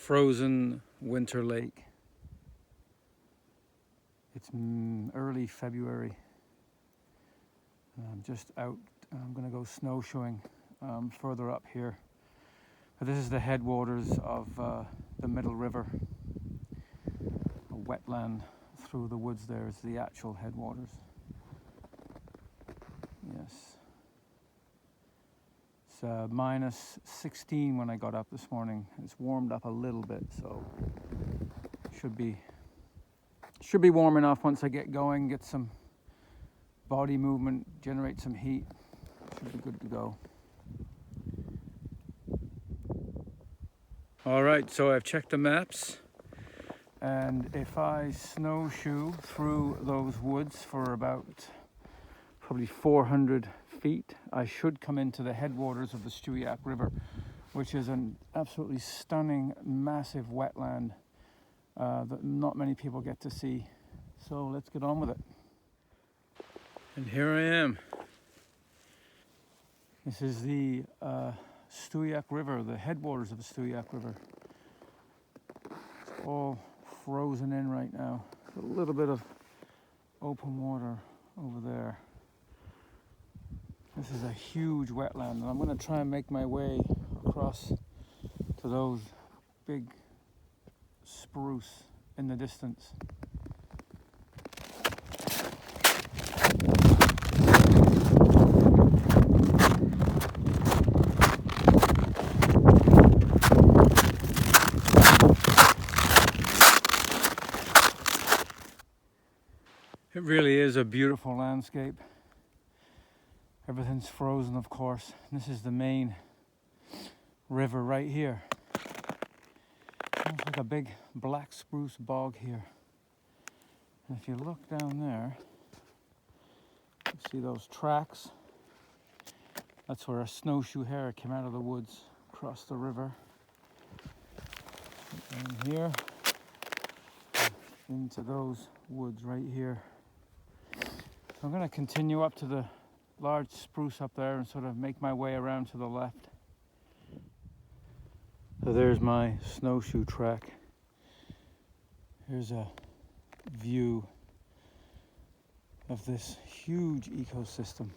frozen winter lake. It's early February. I'm just out. I'm going to go snowshoeing further up here. But this is the headwaters of the Middle River. A wetland through the woods there is the actual headwaters. Yes. It's minus 16 when I got up this morning. It's warmed up a little bit, so should be warm enough once I get going, get some body movement, generate some heat. Should be good to go. All right, so I've checked the maps, and if I snowshoe through those woods for about probably 400 feet, I should come into the headwaters of the Stewiacke River, which is an absolutely stunning, massive wetland that not many people get to see. So let's get on with it. And here I am. This is the Stewiacke River, the headwaters of the Stewiacke River. It's all frozen in right now. A little bit of open water over there. This is a huge wetland, and I'm going to try and make my way across to those big spruce in the distance. It really is a beautiful landscape. Everything's frozen, of course. This is the main river right here. It's like a big black spruce bog here. And if you look down there, you see those tracks. That's where a snowshoe hare came out of the woods, across the river. And here, into those woods right here. So I'm going to continue up to the large spruce up there and sort of make my way around to the left. So there's my snowshoe track. Here's a view of this huge ecosystem.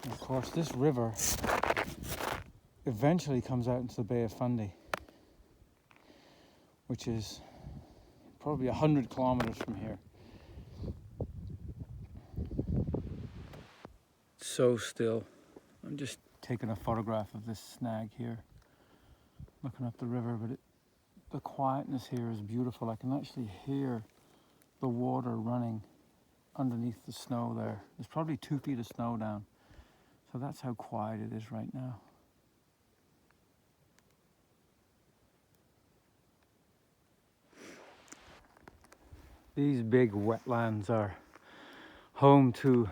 And of course, this river eventually comes out into the Bay of Fundy, which is probably 100 kilometers from here. So still. I'm just taking a photograph of this snag here, looking up the river, but the quietness here is beautiful. I can actually hear the water running underneath the snow there. There's probably 2 feet of snow down, so that's how quiet it is right now. These big wetlands are home to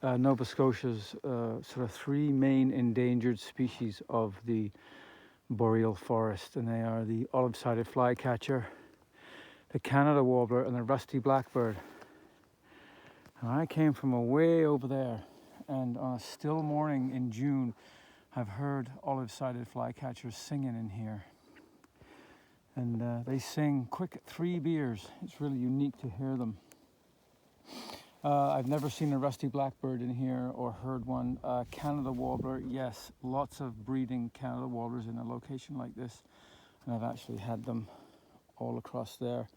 Nova Scotia's sort of 3 main endangered species of the boreal forest, and they are the olive-sided flycatcher, the Canada warbler, and the rusty blackbird. And I came from way over there, and on a still morning in June, I've heard olive-sided flycatchers singing in here. And they sing quick at 3 beers. It's really unique to hear them. I've never seen a rusty blackbird in here or heard one. Canada warbler, yes, lots of breeding Canada warblers in a location like this. And I've actually had them all across there.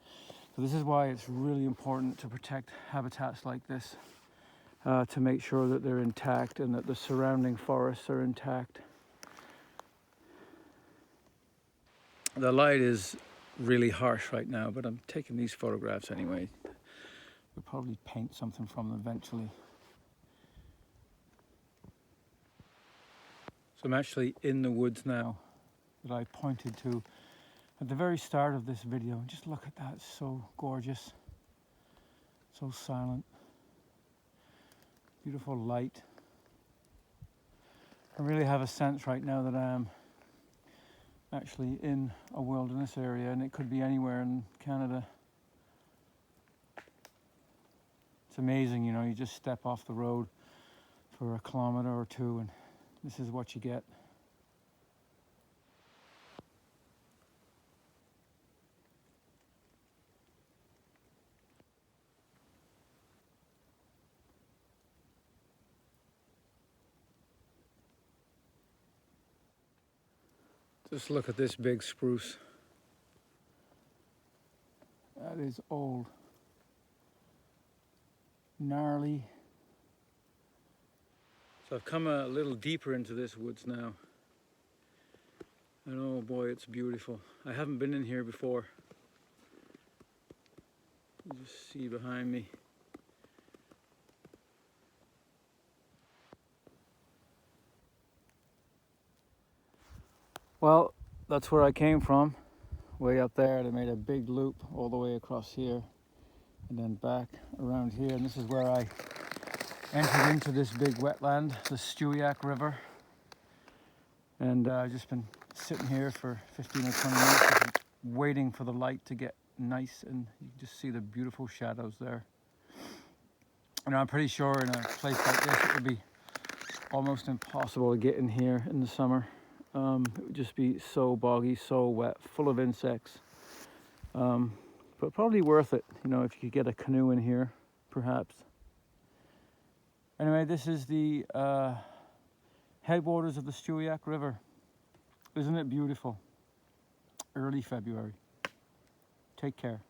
So this is why it's really important to protect habitats like this, to make sure that they're intact and that the surrounding forests are intact. The light is really harsh right now, but I'm taking these photographs anyway. We'll probably paint something from them eventually. So I'm actually in the woods now that I pointed to at the very start of this video. And just look at that, it's so gorgeous, so silent, beautiful light. I really have a sense right now that I am actually in a wilderness area, and it could be anywhere in Canada. It's amazing, you know, you just step off the road for a kilometer or two and this is what you get. Just look at this big spruce. That is old. Gnarly. So I've come a little deeper into this woods now. And oh boy, it's beautiful. I haven't been in here before. You just see behind me. Well, that's where I came from. Way up there, they made a big loop all the way across here and then back around here. And this is where I entered into this big wetland, the Stewiacke River. And I've just been sitting here for 15 or 20 minutes, just waiting for the light to get nice, and you can just see the beautiful shadows there. And I'm pretty sure in a place like this, it would be almost impossible to get in here in the summer. It would just be so boggy, so wet, full of insects. But probably worth it, you know, if you could get a canoe in here, perhaps. Anyway, this is the headwaters of the Stewiacke River. Isn't it beautiful? Early February. Take care.